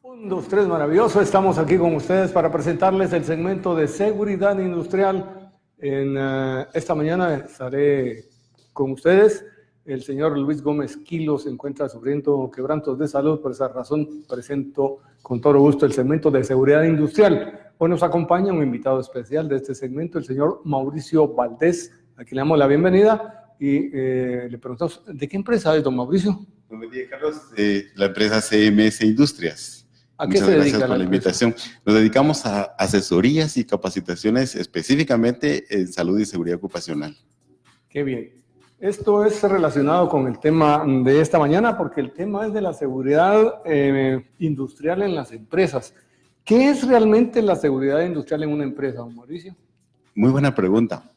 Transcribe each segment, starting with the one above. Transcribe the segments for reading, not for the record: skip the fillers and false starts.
Un, dos, tres, maravilloso. Estamos aquí con ustedes para presentarles el segmento de seguridad industrial. Esta mañana estaré con ustedes. El señor Luis Gómez Quilo se encuentra sufriendo quebrantos de salud. Por esa razón presento con todo gusto el segmento de seguridad industrial. Hoy nos acompaña un invitado especial de este segmento, el señor Mauricio Valdés, a quien le damos la bienvenida y le preguntamos, ¿de qué empresa es, don Mauricio? Buen día, Carlos. La empresa CMS Industrias. ¿A qué se dedica? Gracias por la invitación. Nos dedicamos a asesorías y capacitaciones específicamente en salud y seguridad ocupacional. Qué bien. Esto es relacionado con el tema de esta mañana porque el tema es de la seguridad industrial en las empresas. ¿Qué es realmente la seguridad industrial en una empresa, don Mauricio? Muy buena pregunta.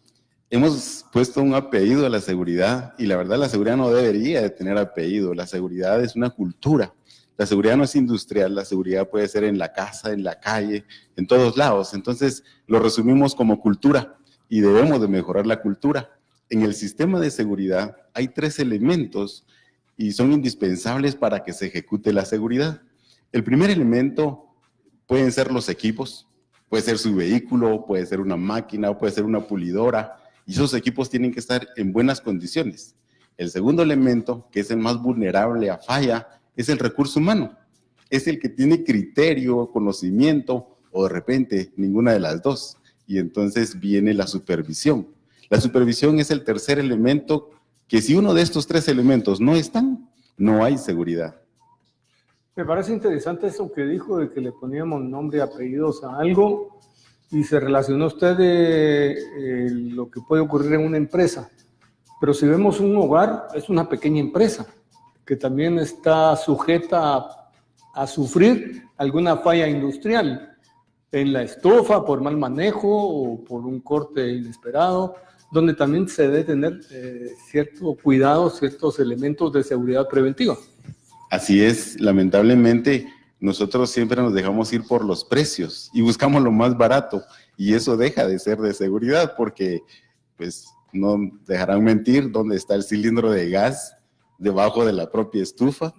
Hemos puesto un apellido a la seguridad y la verdad la seguridad no debería de tener apellido. La seguridad es una cultura. La seguridad no es industrial, la seguridad puede ser en la casa, en la calle, en todos lados. Entonces lo resumimos como cultura y debemos de mejorar la cultura. En el sistema de seguridad hay 3 elementos y son indispensables para que se ejecute la seguridad. El primer elemento pueden ser los equipos, puede ser su vehículo, puede ser una máquina, puede ser una pulidora, y esos equipos tienen que estar en buenas condiciones. El segundo elemento, que es el más vulnerable a falla, es el recurso humano. Es el que tiene criterio, conocimiento, o de repente ninguna de las dos. Y entonces viene la supervisión. La supervisión es el tercer elemento, que si uno de estos 3 elementos no están, no hay seguridad. Me parece interesante eso que dijo de que le poníamos nombre y apellidos a algo y se relacionó usted de lo que puede ocurrir en una empresa. Pero si vemos un hogar, es una pequeña empresa que también está sujeta a sufrir alguna falla industrial en la estufa por mal manejo o por un corte inesperado, donde también se debe tener cierto cuidado, ciertos elementos de seguridad preventiva. Así es, lamentablemente nosotros siempre nos dejamos ir por los precios y buscamos lo más barato y eso deja de ser de seguridad porque pues no dejarán mentir dónde está el cilindro de gas debajo de la propia estufa,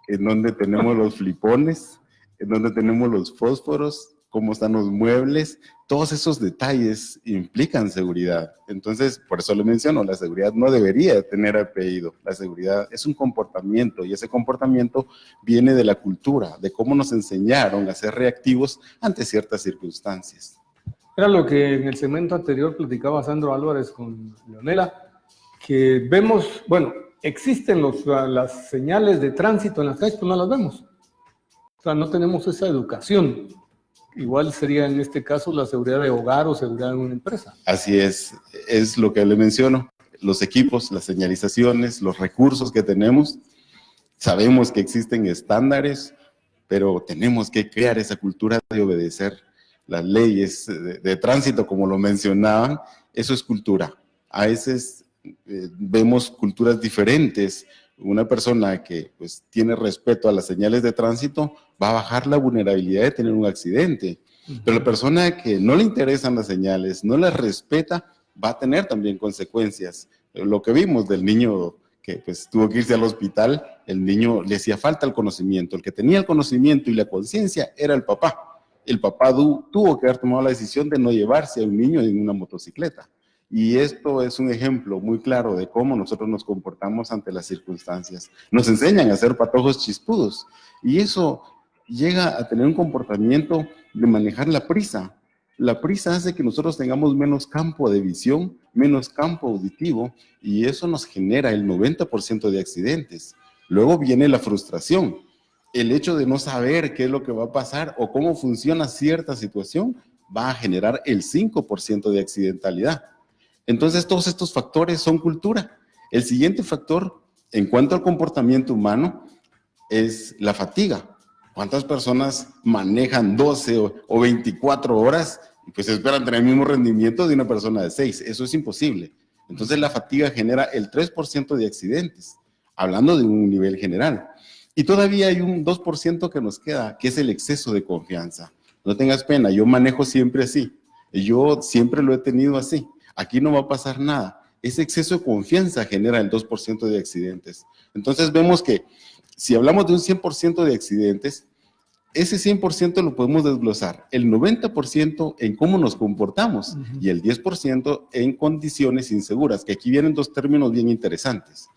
en donde tenemos los flipones, en donde tenemos los fósforos, cómo están los muebles, todos esos detalles implican seguridad. Entonces, por eso le menciono, la seguridad no debería tener apellido. La seguridad es un comportamiento y ese comportamiento viene de la cultura, de cómo nos enseñaron a ser reactivos ante ciertas circunstancias. Era lo que en el segmento anterior platicaba Sandro Álvarez con Leonela, que vemos, bueno, existen las señales de tránsito en las calles, pero no las vemos. O sea, no tenemos esa educación. Igual sería en este caso la seguridad de hogar o seguridad en una empresa. Así es lo que le menciono. Los equipos, las señalizaciones, los recursos que tenemos, sabemos que existen estándares, pero tenemos que crear esa cultura de obedecer las leyes de tránsito, como lo mencionaban. Eso es cultura. A veces vemos culturas diferentes. Una persona que pues tiene respeto a las señales de tránsito va a bajar la vulnerabilidad de tener un accidente. Pero la persona que no le interesan las señales, no las respeta, va a tener también consecuencias. Lo que vimos del niño que pues tuvo que irse al hospital, el niño le hacía falta el conocimiento. El que tenía el conocimiento y la conciencia era el papá. El papá tuvo que haber tomado la decisión de no llevarse a un niño en una motocicleta. Y esto es un ejemplo muy claro de cómo nosotros nos comportamos ante las circunstancias. Nos enseñan a ser patojos chispudos y eso llega a tener un comportamiento de manejar la prisa. La prisa hace que nosotros tengamos menos campo de visión, menos campo auditivo y eso nos genera el 90% de accidentes. Luego viene la frustración. El hecho de no saber qué es lo que va a pasar o cómo funciona cierta situación va a generar el 5% de accidentalidad. Entonces, todos estos factores son cultura. El siguiente factor, en cuanto al comportamiento humano, es la fatiga. ¿Cuántas personas manejan 12 o 24 horas y pues esperan tener el mismo rendimiento de una persona de 6? Eso es imposible. Entonces, la fatiga genera el 3% de accidentes, hablando de un nivel general. Y todavía hay un 2% que nos queda, que es el exceso de confianza. No tengas pena, yo manejo siempre así. Yo siempre lo he tenido así. Aquí no va a pasar nada. Ese exceso de confianza genera el 2% de accidentes. Entonces vemos que si hablamos de un 100% de accidentes, ese 100% lo podemos desglosar, el 90% en cómo nos comportamos y el 10% en condiciones inseguras, que aquí vienen dos términos bien interesantes.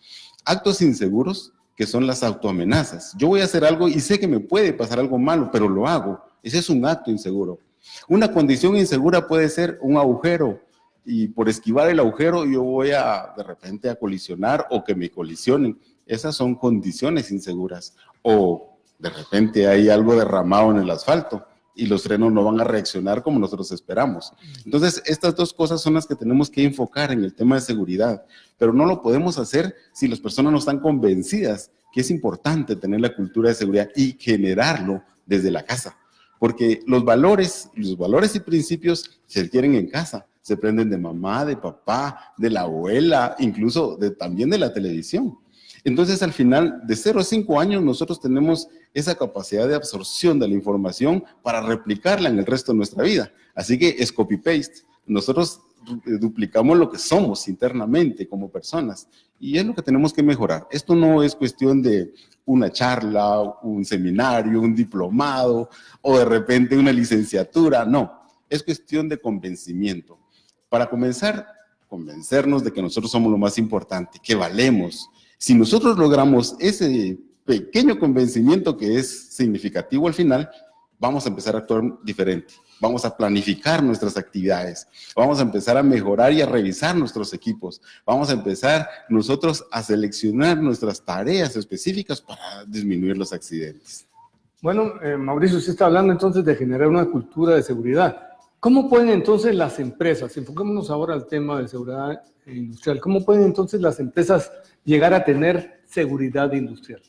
Actos inseguros, que son las autoamenazas. Yo voy a hacer algo y sé que me puede pasar algo malo, pero lo hago. Ese es un acto inseguro. Una condición insegura puede ser un agujero, y por esquivar el agujero yo voy de repente a colisionar o que me colisionen. Esas son condiciones inseguras. O de repente hay algo derramado en el asfalto y los frenos no van a reaccionar como nosotros esperamos. Entonces, estas dos cosas son las que tenemos que enfocar en el tema de seguridad, pero no lo podemos hacer si las personas no están convencidas que es importante tener la cultura de seguridad y generarlo desde la casa, porque los valores y principios se adquieren en casa, se aprenden de mamá, de papá, de la abuela, incluso también de la televisión. Entonces, al final, de 0 a 5 años, nosotros tenemos esa capacidad de absorción de la información para replicarla en el resto de nuestra vida. Así que es copy-paste. Nosotros duplicamos lo que somos internamente como personas y es lo que tenemos que mejorar. Esto no es cuestión de una charla, un seminario, un diplomado o de repente una licenciatura. No, es cuestión de convencimiento. Para comenzar, convencernos de que nosotros somos lo más importante, que valemos. Si nosotros logramos ese pequeño convencimiento que es significativo al final, vamos a empezar a actuar diferente. Vamos a planificar nuestras actividades. Vamos a empezar a mejorar y a revisar nuestros equipos. Vamos a empezar nosotros a seleccionar nuestras tareas específicas para disminuir los accidentes. Bueno, Mauricio, usted está hablando entonces de generar una cultura de seguridad. ¿Cómo pueden entonces las empresas, enfoquémonos ahora al tema de seguridad industrial, cómo pueden entonces las empresas llegar a tener seguridad industrial?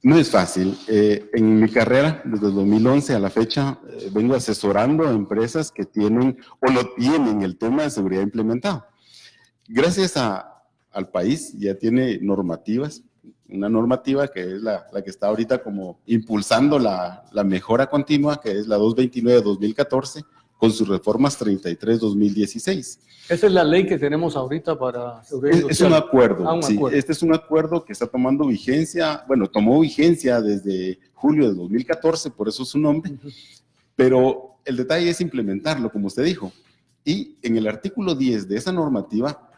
No es fácil. En mi carrera, desde el 2011 a la fecha, vengo asesorando a empresas que tienen o no tienen el tema de seguridad implementado. Gracias al país ya tiene normativas, una normativa que es la que está ahorita como impulsando la mejora continua, que es la 229 de 2014, con sus reformas 33-2016. Esa es la ley que tenemos ahorita para seguridad industrial. Es un acuerdo, un sí. acuerdo. Este es un acuerdo que está tomando vigencia, bueno, tomó vigencia desde julio de 2014, por eso es su nombre, pero el detalle es implementarlo, como usted dijo. Y en el artículo 10 de esa normativa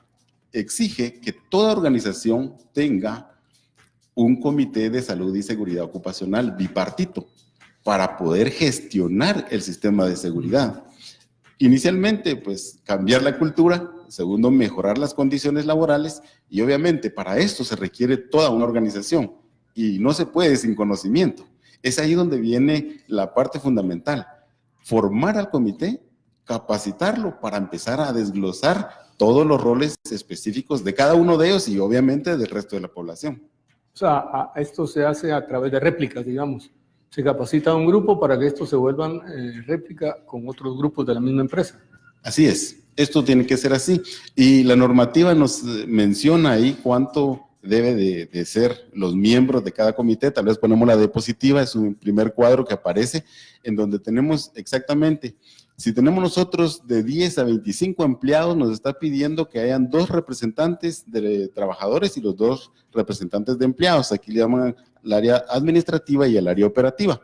exige que toda organización tenga un comité de salud y seguridad ocupacional bipartito para poder gestionar el sistema de seguridad. Inicialmente, pues, cambiar la cultura. Segundo, mejorar las condiciones laborales. Y obviamente, para esto se requiere toda una organización. Y no se puede sin conocimiento. Es ahí donde viene la parte fundamental. Formar al comité, capacitarlo para empezar a desglosar todos los roles específicos de cada uno de ellos y obviamente del resto de la población. O sea, esto se hace a través de réplicas, digamos. Se capacita a un grupo para que estos se vuelvan réplica con otros grupos de la misma empresa. Así es, esto tiene que ser así. Y la normativa nos menciona ahí cuánto debe de ser los miembros de cada comité. Tal vez ponemos la diapositiva, es un primer cuadro que aparece, en donde tenemos exactamente, si tenemos nosotros de 10 a 25 empleados, nos está pidiendo que hayan 2 representantes de trabajadores y los 2 representantes de empleados. Aquí le llaman el área administrativa y el área operativa.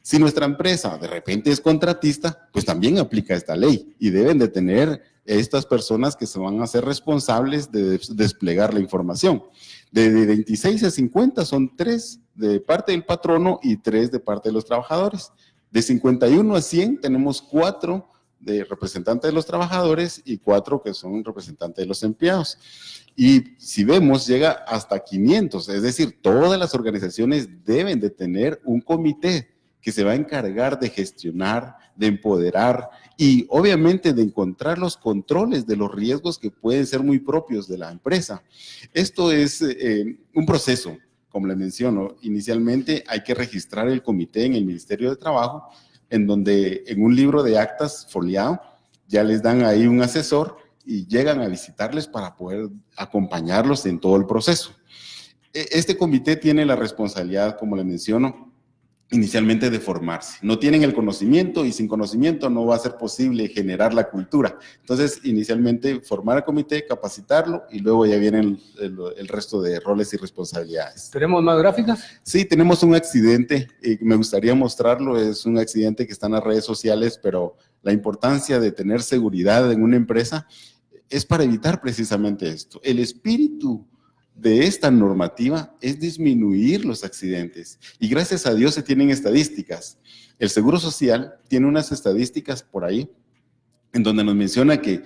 Si nuestra empresa de repente es contratista, pues también aplica esta ley y deben de tener estas personas que se van a hacer responsables de desplegar la información. De 26 a 50 son 3 de parte del patrono y 3 de parte de los trabajadores. De 51 a 100 tenemos 4 de representantes de los trabajadores y 4 que son representantes de los empleados. Y si vemos, llega hasta 500, es decir, todas las organizaciones deben de tener un comité que se va a encargar de gestionar, de empoderar y obviamente de encontrar los controles de los riesgos que pueden ser muy propios de la empresa. Esto es un proceso. Como le menciono, inicialmente hay que registrar el comité en el Ministerio de Trabajo, en donde en un libro de actas foliado ya les dan ahí un asesor y llegan a visitarles para poder acompañarlos en todo el proceso. Este comité tiene la responsabilidad, como le menciono, inicialmente de formarse. No tienen el conocimiento y sin conocimiento no va a ser posible generar la cultura. Entonces, inicialmente formar al comité, capacitarlo y luego ya vienen el resto de roles y responsabilidades. ¿Tenemos más gráficas? Sí, tenemos un accidente y me gustaría mostrarlo. Es un accidente que está en las redes sociales, pero la importancia de tener seguridad en una empresa es para evitar precisamente esto. El espíritu de esta normativa es disminuir los accidentes y gracias a Dios se tienen estadísticas. El Seguro Social tiene unas estadísticas por ahí en donde nos menciona que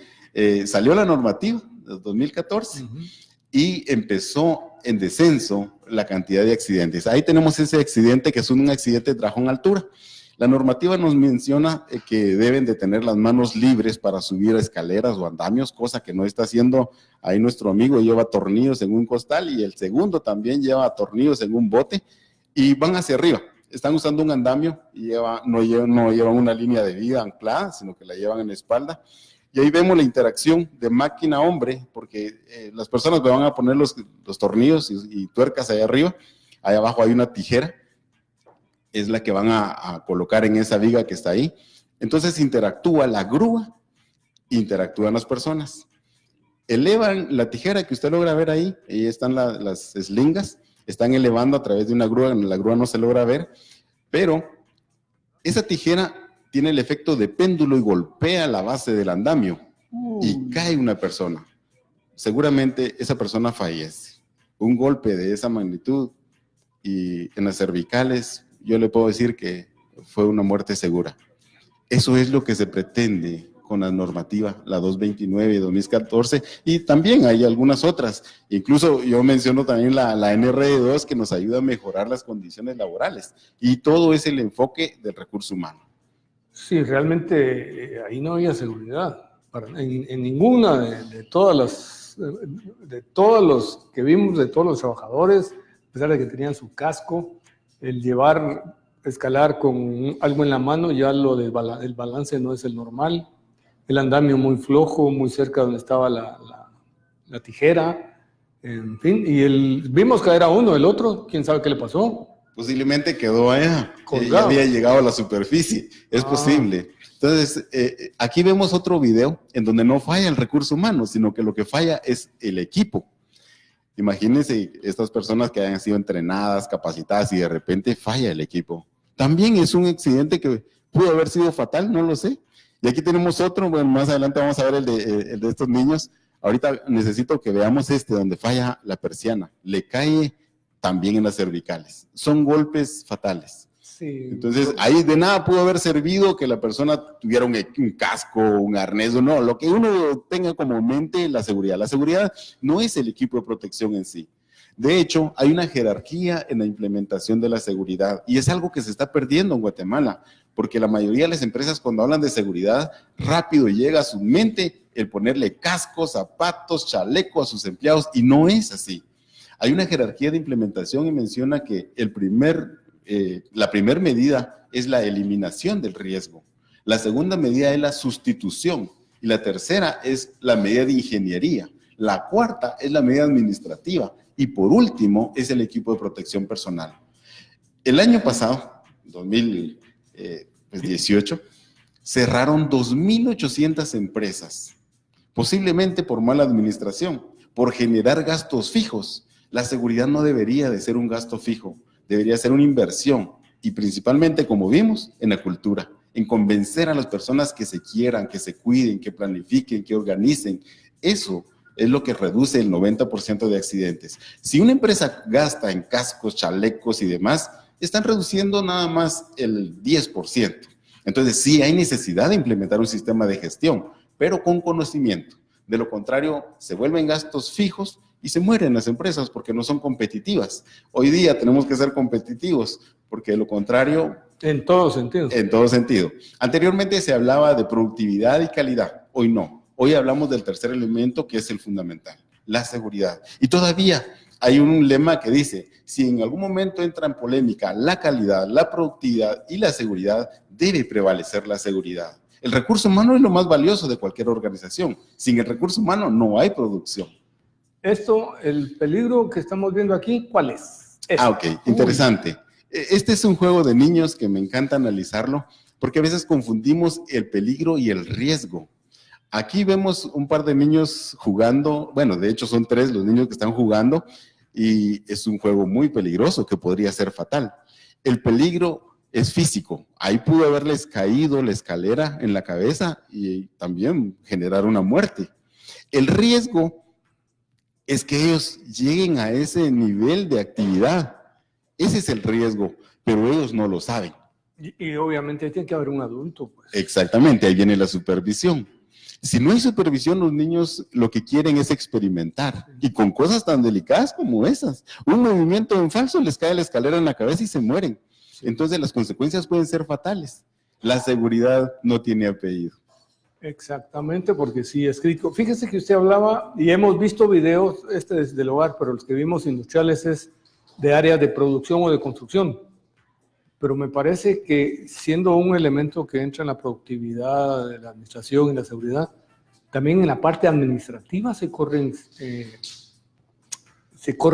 salió la normativa de 2014 y empezó en descenso la cantidad de accidentes. Ahí tenemos ese accidente que es un accidente de trabajo en altura. La normativa nos menciona que deben de tener las manos libres para subir escaleras o andamios, cosa que no está haciendo ahí nuestro amigo. Lleva tornillos en un costal y el segundo también lleva tornillos en un bote y van hacia arriba. Están usando un andamio y no llevan una línea de vida anclada, sino que la llevan en la espalda. Y ahí vemos la interacción de máquina-hombre, porque las personas van a poner los tornillos y tuercas ahí arriba. Ahí abajo hay una tijera. Es la que van a colocar en esa viga que está ahí. Entonces interactúa la grúa, interactúan las personas. Elevan la tijera que usted logra ver ahí están las eslingas, están elevando a través de una grúa, en la grúa no se logra ver, pero esa tijera tiene el efecto de péndulo y golpea la base del andamio y cae una persona. Seguramente esa persona fallece. Un golpe de esa magnitud y en las cervicales, yo le puedo decir que fue una muerte segura. Eso es lo que se pretende con la normativa, la 229 de 2014, y también hay algunas otras. Incluso yo menciono también la NRD2 que nos ayuda a mejorar las condiciones laborales, y todo es el enfoque del recurso humano. Sí, realmente ahí no había seguridad. En ninguna de todas las, de todos los que vimos, de todos los trabajadores, a pesar de que tenían su casco, el escalar con algo en la mano, ya el balance no es el normal. El andamio muy flojo, muy cerca donde estaba la tijera, en fin. Y vimos caer a uno, el otro, quién sabe qué le pasó. Posiblemente quedó allá, ya había llegado a la superficie, es posible. Entonces, aquí vemos otro video en donde no falla el recurso humano, sino que lo que falla es el equipo. Imagínense estas personas que hayan sido entrenadas, capacitadas y de repente falla el equipo. También es un accidente que pudo haber sido fatal, no lo sé. Y aquí tenemos otro, bueno, más adelante vamos a ver el de estos niños. Ahorita necesito que veamos donde falla la persiana. Le cae también en las cervicales. Son golpes fatales. Sí. Entonces, ahí de nada pudo haber servido que la persona tuviera un casco, un arnés o no. Lo que uno tenga como mente, la seguridad. La seguridad no es el equipo de protección en sí. De hecho, hay una jerarquía en la implementación de la seguridad y es algo que se está perdiendo en Guatemala, porque la mayoría de las empresas cuando hablan de seguridad, rápido llega a su mente el ponerle cascos, zapatos, chalecos a sus empleados y no es así. Hay una jerarquía de implementación y menciona que la primera medida es la eliminación del riesgo. La segunda medida es la sustitución y la tercera es la medida de ingeniería. La cuarta es la medida administrativa y por último es el equipo de protección personal. El año pasado, 2018, cerraron 2.800 empresas, posiblemente por mala administración, por generar gastos fijos. La seguridad no debería de ser un gasto fijo, debería ser una inversión y principalmente, como vimos, en la cultura, en convencer a las personas que se quieran, que se cuiden, que planifiquen, que organicen. Eso es lo que reduce el 90% de accidentes. Si una empresa gasta en cascos, chalecos y demás, están reduciendo nada más el 10%. Entonces sí hay necesidad de implementar un sistema de gestión, pero con conocimiento. De lo contrario, se vuelven gastos fijos y se mueren las empresas porque no son competitivas. Hoy día tenemos que ser competitivos porque de lo contrario... En todo sentido. En todo sentido. Anteriormente se hablaba de productividad y calidad, hoy no. Hoy hablamos del tercer elemento que es el fundamental, la seguridad. Y todavía hay un lema que dice, si en algún momento entra en polémica la calidad, la productividad y la seguridad, debe prevalecer la seguridad. El recurso humano es lo más valioso de cualquier organización. Sin el recurso humano no hay producción. El peligro que estamos viendo aquí, ¿cuál es? Ok, interesante. Este es un juego de niños que me encanta analizarlo, porque a veces confundimos el peligro y el riesgo. Aquí vemos un par de niños jugando, bueno, de hecho son 3 los niños que están jugando, y es un juego muy peligroso que podría ser fatal. El peligro es físico, ahí pudo haberles caído la escalera en la cabeza y también generar una muerte. El riesgo es que ellos lleguen a ese nivel de actividad. Ese es el riesgo, pero ellos no lo saben. Y obviamente tiene que haber un adulto, pues. Exactamente, ahí viene la supervisión. Si no hay supervisión, los niños lo que quieren es experimentar, y con cosas tan delicadas como esas. Un movimiento en falso les cae la escalera en la cabeza y se mueren. Entonces las consecuencias pueden ser fatales. La seguridad no tiene apellido. Exactamente, porque sí, escrito. Fíjese que usted hablaba, y hemos visto videos, desde el hogar, pero los que vimos industriales es de áreas de producción o de construcción. Pero me parece que siendo un elemento que entra en la productividad de la administración y la seguridad, también en la parte administrativa se corre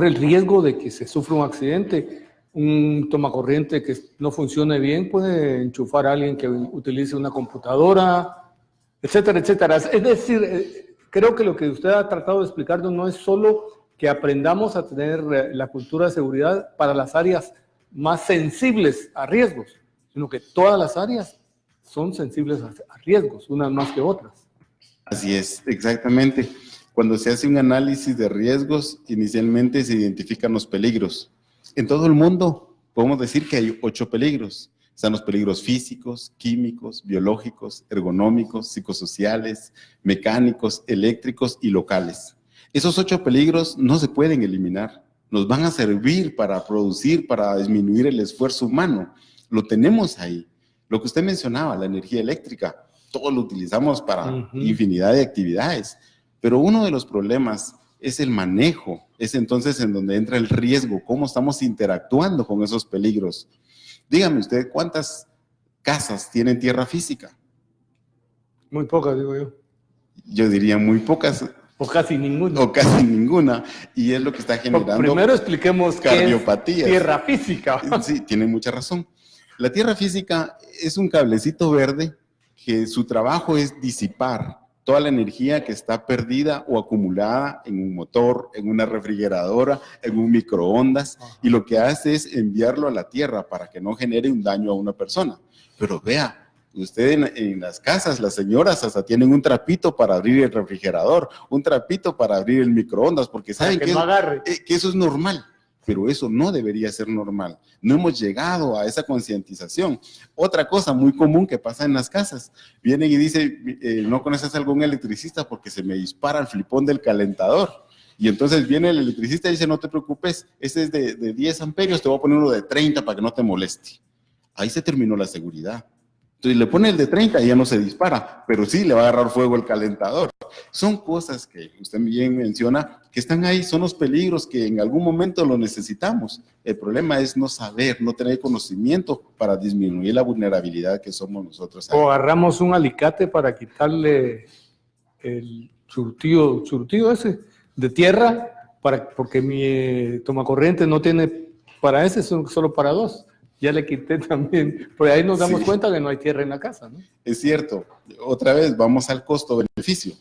el riesgo de que se sufra un accidente. Un tomacorriente que no funcione bien puede enchufar a alguien que utilice una computadora, etcétera, etcétera. Es decir, creo que lo que usted ha tratado de explicarnos no es solo que aprendamos a tener la cultura de seguridad para las áreas más sensibles a riesgos, sino que todas las áreas son sensibles a riesgos, unas más que otras. Así es, exactamente. Cuando se hace un análisis de riesgos, inicialmente se identifican los peligros. En todo el mundo podemos decir que hay 8 peligros. Están los peligros físicos, químicos, biológicos, ergonómicos, psicosociales, mecánicos, eléctricos y locales. Esos 8 peligros no se pueden eliminar. Nos van a servir para producir, para disminuir el esfuerzo humano. Lo tenemos ahí. Lo que usted mencionaba, la energía eléctrica, todo lo utilizamos para infinidad de actividades. Pero uno de los problemas es el manejo. Es entonces en donde entra el riesgo, cómo estamos interactuando con esos peligros. Dígame usted, ¿cuántas casas tienen tierra física? Muy pocas, digo yo. Yo diría muy pocas. O casi ninguna. O casi ninguna. Y es lo que está generando primero expliquemos cardiopatías. ¿Qué es tierra física? Sí, tiene mucha razón. La tierra física es un cablecito verde que su trabajo es disipar toda la energía que está perdida o acumulada en un motor, en una refrigeradora, en un microondas, y lo que hace es enviarlo a la tierra para que no genere un daño a una persona. Pero vea, usted en las casas, las señoras hasta tienen un trapito para abrir el refrigerador, un trapito para abrir el microondas, porque saben que eso es normal. Pero eso no debería ser normal. No hemos llegado a esa concientización. Otra cosa muy común que pasa en las casas, vienen y dicen, no conoces a algún electricista porque se me dispara el flipón del calentador. Y entonces viene el electricista y dice, no te preocupes, este es de 10 amperios, te voy a poner uno de 30 para que no te moleste. Ahí se terminó la seguridad. Entonces le pone el de 30 y ya no se dispara, pero sí le va a agarrar fuego el calentador. Son cosas que usted bien menciona, que están ahí, son los peligros que en algún momento lo necesitamos. El problema es no saber, no tener conocimiento para disminuir la vulnerabilidad que somos nosotros. O agarramos un alicate para quitarle el surtido ese de tierra, porque mi tomacorriente no tiene para ese, solo para 2. Ya le quité también, por ahí nos damos cuenta que no hay tierra en la casa, ¿no? Es cierto. Otra vez, vamos al costo-beneficio,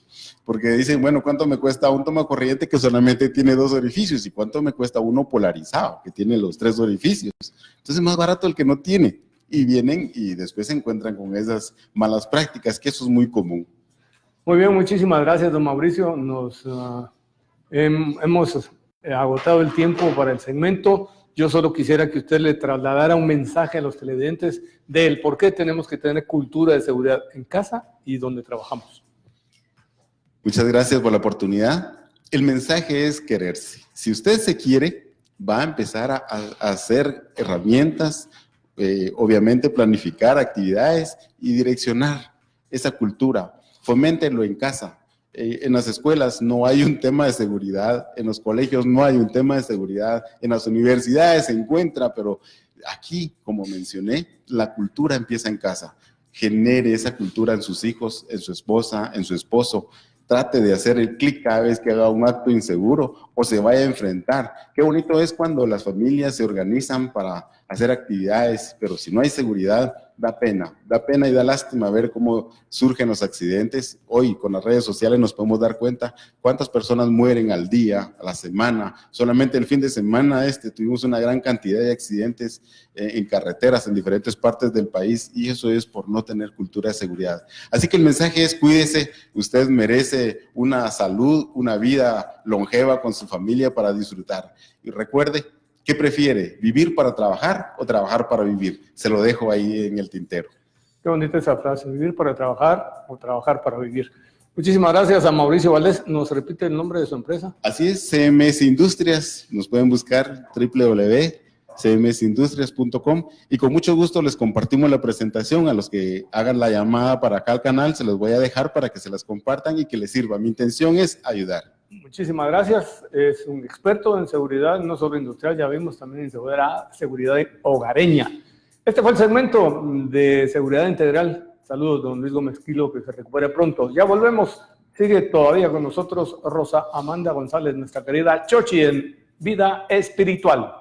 porque dicen, bueno, ¿cuánto me cuesta un tomacorriente que solamente tiene 2 orificios? ¿Y cuánto me cuesta uno polarizado, que tiene los 3 orificios? Entonces es más barato el que no tiene. Y vienen y después se encuentran con esas malas prácticas, que eso es muy común. Muy bien, muchísimas gracias, don Mauricio. Hemos agotado el tiempo para el segmento. Yo solo quisiera que usted le trasladara un mensaje a los televidentes del por qué tenemos que tener cultura de seguridad en casa y donde trabajamos. Muchas gracias por la oportunidad. El mensaje es quererse. Si usted se quiere, va a empezar a hacer herramientas, obviamente planificar actividades y direccionar esa cultura. Foméntenlo en casa. En las escuelas no hay un tema de seguridad, en los colegios no hay un tema de seguridad, en las universidades se encuentra, pero aquí, como mencioné, la cultura empieza en casa. Genere esa cultura en sus hijos, en su esposa, en su esposo. trate de hacer el clic cada vez que haga un acto inseguro o se vaya a enfrentar. Qué bonito es cuando las familias se organizan para hacer actividades, pero si no hay seguridad, da pena y da lástima ver cómo surgen los accidentes. Hoy con las redes sociales nos podemos dar cuenta cuántas personas mueren al día, a la semana. Solamente el fin de semana tuvimos una gran cantidad de accidentes en carreteras en diferentes partes del país, y eso es por no tener cultura de seguridad. Así que el mensaje es: cuídese, usted merece una salud, una vida longeva con su familia para disfrutar. Y recuerde, ¿qué prefiere? ¿Vivir para trabajar o trabajar para vivir? Se lo dejo ahí en el tintero. Qué bonita esa frase, vivir para trabajar o trabajar para vivir. Muchísimas gracias a Mauricio Valdés. ¿Nos repite el nombre de su empresa? Así es, CMS Industrias. Nos pueden buscar www.cmsindustrias.com, y con mucho gusto les compartimos la presentación. A los que hagan la llamada para acá al canal, se los voy a dejar para que se las compartan y que les sirva. Mi intención es ayudar. Muchísimas gracias. Es un experto en seguridad, no solo industrial, ya vimos también en seguridad hogareña. Este fue el segmento de seguridad integral. Saludos, don Luis Gómez Quilo, que se recupere pronto. Ya volvemos. Sigue todavía con nosotros Rosa Amanda González, nuestra querida Chochi en Vida Espiritual.